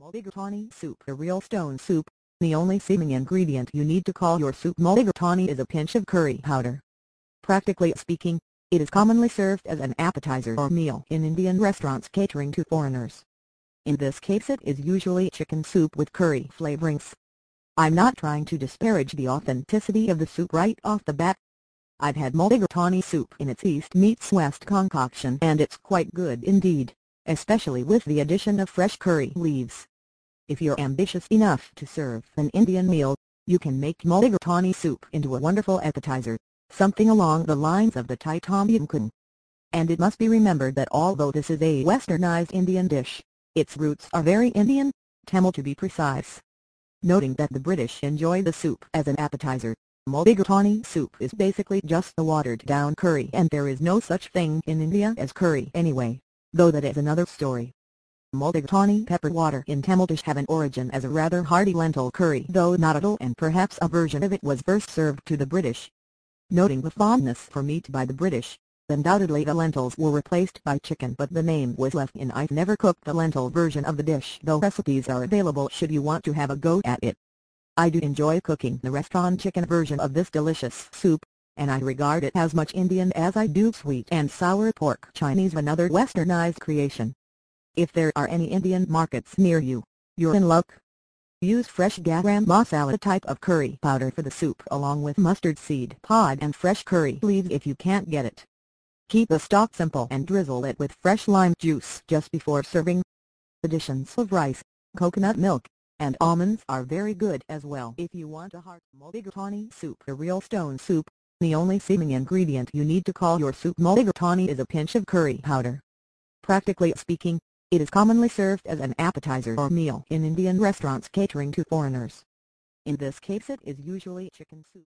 Mulligatawny soup, a real stone soup. The only seeming ingredient you need to call your soup mulligatawny is a pinch of curry powder. Practically speaking, it is commonly served as an appetizer or meal in Indian restaurants catering to foreigners. In this case it is usually chicken soup with curry flavorings. I'm not trying to disparage the authenticity of the soup right off the bat. I've had mulligatawny soup in its East meets West concoction and it's quite good indeed, especially with the addition of fresh curry leaves. If you're ambitious enough to serve an Indian meal, you can make mulligatawny soup into a wonderful appetizer, something along the lines of the Thai Tom Yam Kung. And it must be remembered that although this is a Westernized Indian dish, its roots are very Indian, Tamil to be precise. Noting that the British enjoy the soup as an appetizer, mulligatawny soup is basically just a watered-down curry, and there is no such thing in India as curry anyway, though that is another story. Mulligatawny pepper water in Tamil dish have an origin as a rather hearty lentil curry, though not at all, and perhaps a version of it was first served to the British. Noting the fondness for meat by the British, undoubtedly the lentils were replaced by chicken, but the name was left in. I've never cooked the lentil version of the dish, though recipes are available should you want to have a go at it. I do enjoy cooking the restaurant chicken version of this delicious soup, and I regard it as much Indian as I do sweet and sour pork Chinese, another westernized creation. If there are any Indian markets near you, you're in luck. Use fresh garam masala type of curry powder for the soup along with mustard seed pod and fresh curry leaves if you can't get it. Keep the stock simple and drizzle it with fresh lime juice just before serving. Additions of rice, coconut milk, and almonds are very good as well. If you want a heart mulligatawny soup, a real stone soup, the only seeming ingredient you need to call your soup mulligatawny is a pinch of curry powder. Practically speaking, it is commonly served as an appetizer or meal in Indian restaurants catering to foreigners. In this case it is usually chicken soup.